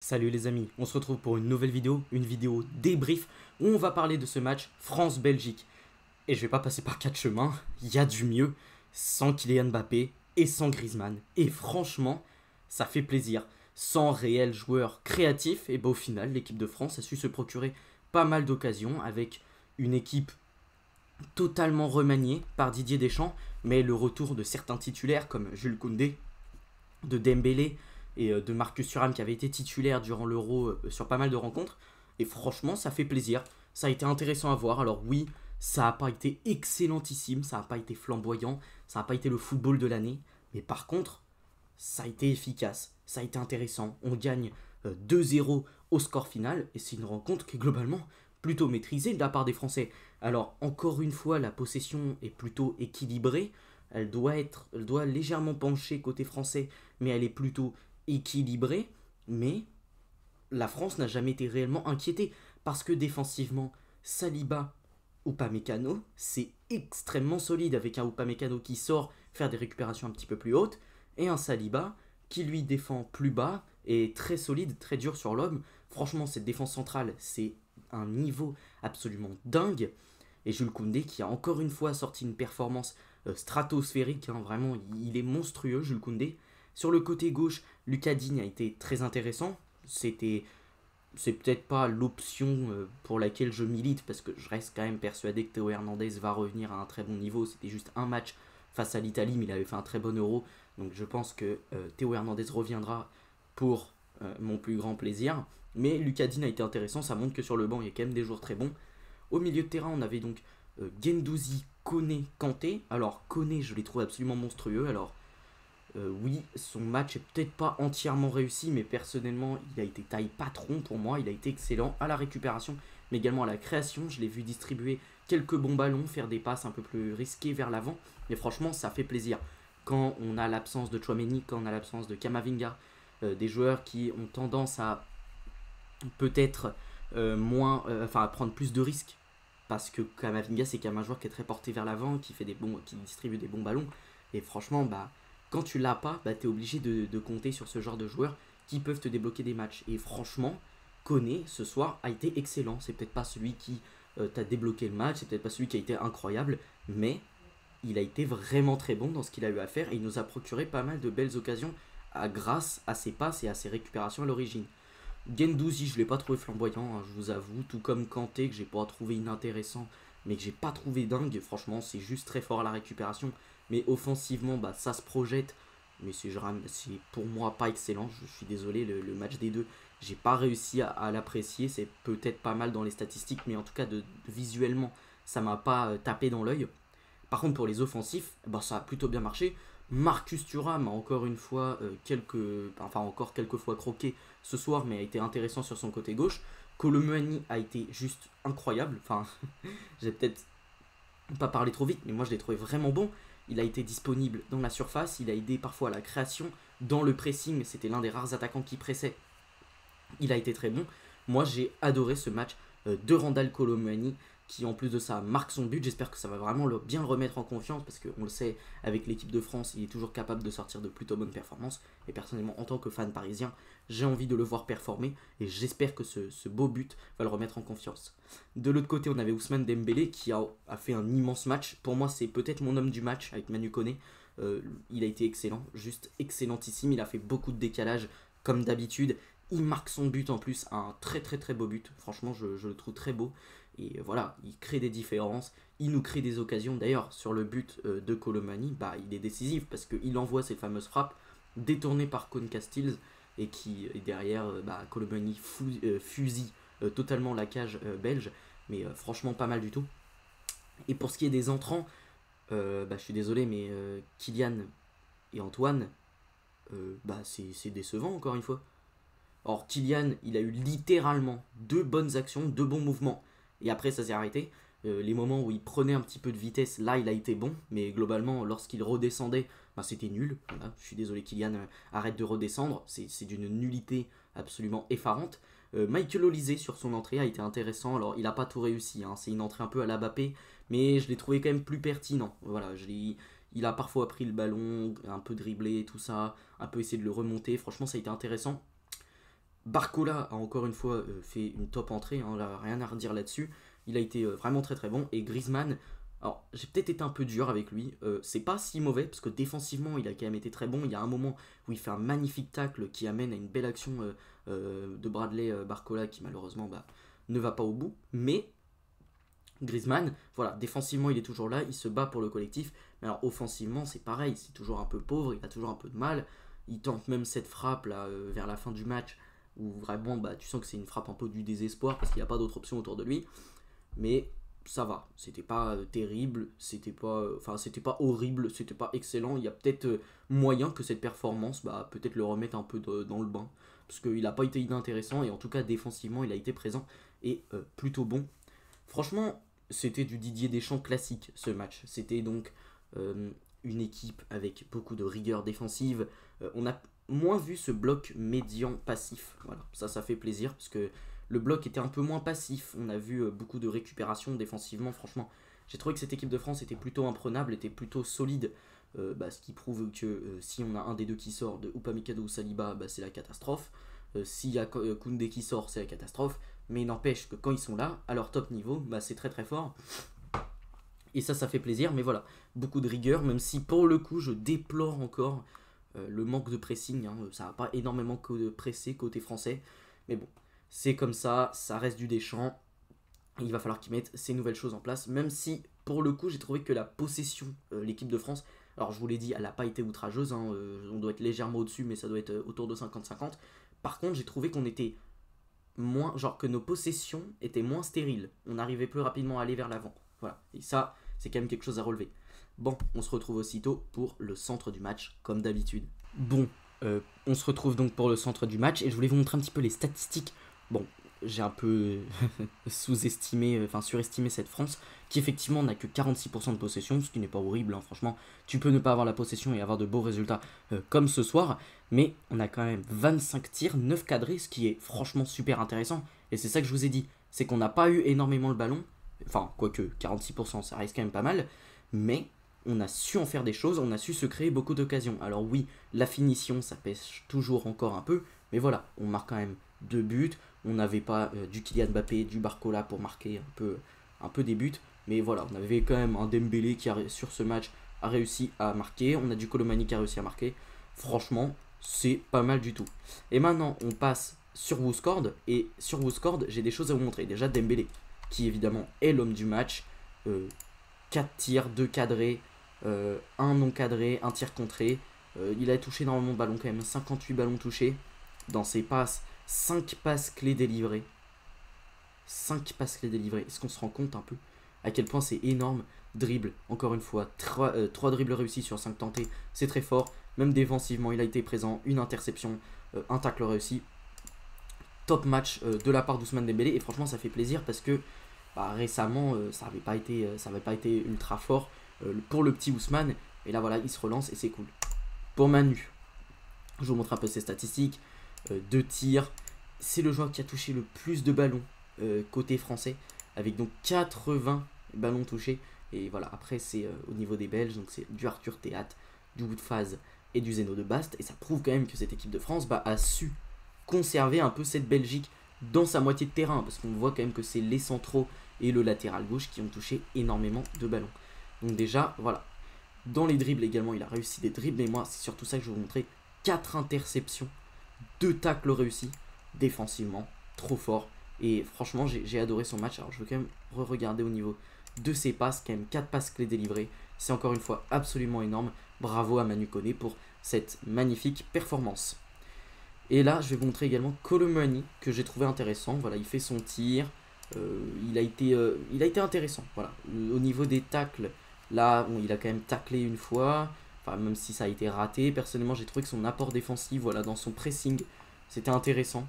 Salut les amis, on se retrouve pour une nouvelle vidéo débrief où on va parler de ce match France-Belgique. Et je vais pas passer par quatre chemins, il y a du mieux sans Kylian Mbappé et sans Griezmann. Et franchement, ça fait plaisir. Sans réel joueur créatif, et bah au final, l'équipe de France a su se procurer pas mal d'occasions avec une équipe totalement remaniée par Didier Deschamps, mais le retour de certains titulaires comme Jules Koundé, de Dembélé et de Marcus Thuram qui avait été titulaire durant l'Euro sur pas mal de rencontres. Et franchement, ça fait plaisir. Ça a été intéressant à voir. Alors oui, ça n'a pas été excellentissime, ça n'a pas été flamboyant, ça n'a pas été le football de l'année. Mais par contre, ça a été efficace, ça a été intéressant. On gagne 2-0 au score final et c'est une rencontre qui est globalement plutôt maîtrisée de la part des Français. Alors encore une fois, la possession est plutôt équilibrée. Elle doit légèrement pencher côté français, mais elle est plutôt équilibrée. Mais la France n'a jamais été réellement inquiétée parce que défensivement, Saliba, Upamecano, c'est extrêmement solide avec un Upamecano qui sort faire des récupérations un petit peu plus hautes et un Saliba qui lui défend plus bas et très solide, très dur sur l'homme. Franchement, cette défense centrale, c'est un niveau absolument dingue. Et Jules Koundé qui a encore une fois sorti une performance stratosphérique, hein, vraiment il est monstrueux Jules Koundé. Sur le côté gauche, Lucas Digne a été très intéressant. C'est peut-être pas l'option pour laquelle je milite parce que je reste quand même persuadé que Théo Hernandez va revenir à un très bon niveau. C'était juste un match face à l'Italie, mais il avait fait un très bon Euro. Donc je pense que Théo Hernandez reviendra pour mon plus grand plaisir. Mais Lucas Digne a été intéressant, ça montre que sur le banc il y a quand même des joueurs très bons. Au milieu de terrain, on avait donc Guendouzi, Koné, Kanté. Alors Koné, je l'ai trouvé absolument monstrueux. Alors oui, son match est peut-être pas entièrement réussi, mais personnellement, il a été taille patron pour moi. Il a été excellent à la récupération, mais également à la création. Je l'ai vu distribuer quelques bons ballons, faire des passes un peu plus risquées vers l'avant. Mais franchement, ça fait plaisir. Quand on a l'absence de Tchouaméni, quand on a l'absence de Kamavinga, des joueurs qui ont tendance à peut-être à prendre plus de risques. Parce que Kamavinga, c'est quand même un joueur qui est très porté vers l'avant, qui distribue des bons ballons. Et franchement, quand tu l'as pas, tu es obligé de compter sur ce genre de joueurs qui peuvent te débloquer des matchs. Et franchement, Koné, ce soir, a été excellent. C'est peut-être pas celui qui t'a débloqué le match, c'est peut-être pas celui qui a été incroyable, mais il a été vraiment très bon dans ce qu'il a eu à faire et il nous a procuré pas mal de belles occasions grâce à ses passes et à ses récupérations à l'origine. Guendouzi, je ne l'ai pas trouvé flamboyant, hein, je vous avoue, tout comme Kanté, que j'ai pas trouvé inintéressant, mais que j'ai pas trouvé dingue. Franchement, c'est juste très fort à la récupération, mais offensivement, ça se projette, mais c'est pour moi pas excellent. Je suis désolé, le match des deux, j'ai pas réussi à l'apprécier. C'est peut-être pas mal dans les statistiques, mais en tout cas, visuellement, ça m'a pas tapé dans l'œil. Par contre, pour les offensifs, ça a plutôt bien marché. Marcus Thuram a encore une fois encore quelques fois croqué ce soir, mais a été intéressant sur son côté gauche. Kolo Muani a été juste incroyable. Enfin, j'ai peut-être pas parlé trop vite, mais moi je l'ai trouvé vraiment bon. Il a été disponible dans la surface, il a aidé parfois à la création, dans le pressing, c'était l'un des rares attaquants qui pressait. Il a été très bon. Moi j'ai adoré ce match de Randal Kolo Muani, qui en plus de ça marque son but. J'espère que ça va vraiment bien le remettre en confiance parce qu'on le sait, avec l'équipe de France, il est toujours capable de sortir de plutôt bonnes performances. Et personnellement, en tant que fan parisien, j'ai envie de le voir performer et j'espère que ce beau but va le remettre en confiance. De l'autre côté, on avait Ousmane Dembélé qui a fait un immense match. Pour moi, c'est peut-être mon homme du match avec Manu Koné. Il a été excellent, juste excellentissime. Il a fait beaucoup de décalage comme d'habitude. Il marque son but en plus, un très très très beau but. Franchement, je le trouve très beau. Et voilà, il crée des différences, il nous crée des occasions. D'ailleurs, sur le but de Kolo Muani, il est décisif parce qu'il envoie ces fameuses frappes détournées par Cône Castiles et qui derrière, Kolo Muani fusille totalement la cage belge. Mais franchement, pas mal du tout. Et pour ce qui est des entrants, je suis désolé, mais Kylian et Antoine, c'est décevant encore une fois. Or, Kylian, il a eu littéralement deux bonnes actions, deux bons mouvements. Et après, ça s'est arrêté. Les moments où il prenait un petit peu de vitesse, là, il a été bon. Mais globalement, lorsqu'il redescendait, c'était nul. Voilà. Je suis désolé, Kylian, arrête de redescendre. C'est d'une nullité absolument effarante. Michael Olise, sur son entrée, a été intéressant. Alors, il n'a pas tout réussi. Hein. C'est une entrée un peu à la Mbappé. Mais je l'ai trouvé quand même plus pertinent. Voilà, il a parfois pris le ballon, un peu dribblé, tout ça. Un peu essayé de le remonter. Franchement, ça a été intéressant. Barcola a encore une fois fait une top entrée, hein, là, rien à redire là-dessus. Il a été vraiment très très bon. Et Griezmann, alors j'ai peut-être été un peu dur avec lui. C'est pas si mauvais parce que défensivement il a quand même été très bon. Il y a un moment où il fait un magnifique tacle qui amène à une belle action de Bradley Barcola qui malheureusement ne va pas au bout. Mais Griezmann, voilà, défensivement il est toujours là, il se bat pour le collectif. Mais alors offensivement c'est pareil, c'est toujours un peu pauvre, il a toujours un peu de mal. Il tente même cette frappe là vers la fin du match où vraiment tu sens que c'est une frappe un peu du désespoir parce qu'il n'y a pas d'autre option autour de lui. Mais ça va, c'était pas terrible, c'était pas, c'était pas horrible, c'était pas excellent. Il y a peut-être moyen que cette performance, peut-être le remette un peu dans le bain, parce qu'il n'a pas été inintéressant et en tout cas défensivement il a été présent et plutôt bon. Franchement, c'était du Didier Deschamps classique ce match. C'était donc une équipe avec beaucoup de rigueur défensive. On a moins vu ce bloc médian passif. Voilà, ça fait plaisir parce que le bloc était un peu moins passif. On a vu beaucoup de récupération défensivement. Franchement, j'ai trouvé que cette équipe de France était plutôt imprenable, était plutôt solide. Ce qui prouve que si on a un des deux qui sort, de Upamecano ou Saliba, c'est la catastrophe. S'il y a Koundé qui sort, c'est la catastrophe. Mais il n'empêche que quand ils sont là, à leur top niveau, c'est très très fort. Et ça fait plaisir. Mais voilà, beaucoup de rigueur, même si pour le coup, je déplore encore le manque de pressing. Hein. Ça n'a pas énormément pressé côté français. Mais bon, c'est comme ça reste du Deschamps. Il va falloir qu'ils mettent ces nouvelles choses en place. Même si, pour le coup, j'ai trouvé que la possession, l'équipe de France, alors je vous l'ai dit, elle n'a pas été outrageuse. Hein, on doit être légèrement au-dessus, mais ça doit être autour de 50-50. Par contre, j'ai trouvé qu'on était moins, genre que nos possessions étaient moins stériles. On arrivait plus rapidement à aller vers l'avant. Voilà. Et ça, c'est quand même quelque chose à relever. Bon, on se retrouve aussitôt pour le centre du match, comme d'habitude. Bon, on se retrouve donc pour le centre du match et je voulais vous montrer un petit peu les statistiques. Bon, j'ai un peu surestimé cette France, qui effectivement n'a que 46% de possession, ce qui n'est pas horrible, hein, franchement. Tu peux ne pas avoir la possession et avoir de beaux résultats comme ce soir, mais on a quand même 25 tirs, 9 cadrés, ce qui est franchement super intéressant. Et c'est ça que je vous ai dit, c'est qu'on n'a pas eu énormément le ballon, enfin, quoique 46%, ça reste quand même pas mal, mais on a su en faire des choses, on a su se créer beaucoup d'occasions. Alors oui, la finition, ça pêche toujours encore un peu, mais voilà, on marque quand même 2 buts. On n'avait pas du Kylian Mbappé, du Barcola pour marquer un peu des buts. Mais voilà, on avait quand même un Dembélé qui, sur ce match, a réussi à marquer. On a du Colomani qui a réussi à marquer. Franchement, c'est pas mal du tout. Et maintenant, on passe sur WhoScored. Et sur WhoScored, j'ai des choses à vous montrer. Déjà, Dembélé, qui évidemment est l'homme du match. 4 tirs, 2 cadrés, 1 non cadré, 1 tir contré. Il a touché énormément de ballons quand même. 58 ballons touchés dans ses passes. 5 passes clés délivrées. 5 passes clés délivrées. Est-ce qu'on se rend compte un peu à quel point c'est énorme? Dribble, encore une fois. 3 dribbles réussis sur 5 tentés. C'est très fort. Même défensivement, il a été présent. Une interception, un tacle réussi. Top match de la part d'Ousmane Dembélé. Et franchement, ça fait plaisir parce que récemment, ça n'avait pas été ultra fort pour le petit Ousmane. Et là, voilà, il se relance et c'est cool. Pour Manu, je vous montre un peu ses statistiques. 2 tirs. C'est le joueur qui a touché le plus de ballons côté français, avec donc 80 ballons touchés. Et voilà, après c'est au niveau des Belges, donc c'est du Arthur Théat, du Woodfaz et du Zeno de Bast. Et ça prouve quand même que cette équipe de France a su conserver un peu cette Belgique dans sa moitié de terrain, parce qu'on voit quand même que c'est les centraux et le latéral gauche qui ont touché énormément de ballons. Donc déjà, voilà. Dans les dribbles également, il a réussi des dribbles, mais moi c'est surtout ça que je vais vous montrer. 4 interceptions, 2 tacles réussis, défensivement, trop fort. Et franchement, j'ai adoré son match. Alors je veux quand même re-regarder au niveau de ses passes, quand même 4 passes clés délivrées. C'est encore une fois absolument énorme. Bravo à Manu Koné pour cette magnifique performance. Et là, je vais vous montrer également Colomani, que j'ai trouvé intéressant. Voilà, il fait son tir. Il a été intéressant. Voilà. Au niveau des tacles, là, bon, il a quand même taclé une fois. Enfin, même si ça a été raté. Personnellement, j'ai trouvé que son apport défensif, voilà, dans son pressing, c'était intéressant.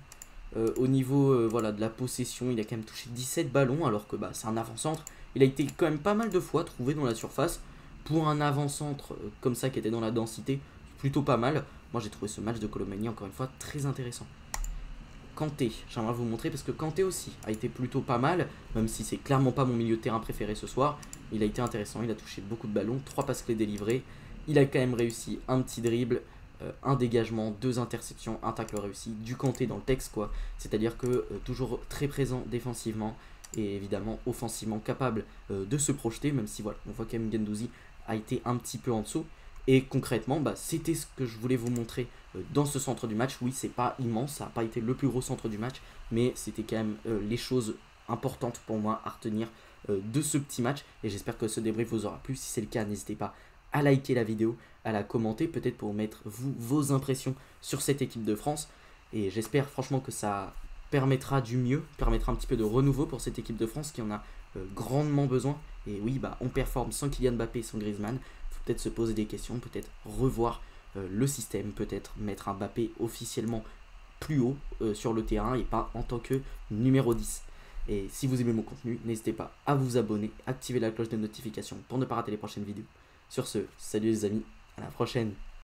Au niveau voilà, de la possession, il a quand même touché 17 ballons, alors que c'est un avant-centre. Il a été quand même pas mal de fois trouvé dans la surface. Pour un avant-centre comme ça qui était dans la densité, plutôt pas mal. Moi j'ai trouvé ce match de Colomani encore une fois très intéressant. Kanté, j'aimerais vous montrer parce que Kanté aussi a été plutôt pas mal, même si c'est clairement pas mon milieu de terrain préféré ce soir. Il a été intéressant, il a touché beaucoup de ballons, 3 passes clés délivrées. Il a quand même réussi un petit dribble, un dégagement, 2 interceptions, un tacle réussi, du Kanté dans le texte quoi. C'est-à-dire que toujours très présent défensivement et évidemment offensivement capable de se projeter, même si voilà, on voit qu'M Guendouzi a été un petit peu en dessous. Et concrètement, c'était ce que je voulais vous montrer dans ce centre du match. Oui, c'est pas immense, ça n'a pas été le plus gros centre du match, mais c'était quand même les choses importantes pour moi à retenir de ce petit match. Et j'espère que ce débrief vous aura plu. Si c'est le cas, n'hésitez pas à liker la vidéo, à la commenter, peut-être pour mettre vos impressions sur cette équipe de France. Et j'espère franchement que ça permettra du mieux, permettra un petit peu de renouveau pour cette équipe de France qui en a grandement besoin. Et oui, on performe sans Kylian Mbappé et sans Griezmann. Il faut peut-être se poser des questions, peut-être revoir le système, peut-être mettre un Mbappé officiellement plus haut sur le terrain et pas en tant que numéro 10. Et si vous aimez mon contenu, n'hésitez pas à vous abonner, activer la cloche de notification pour ne pas rater les prochaines vidéos. Sur ce, salut les amis, à la prochaine.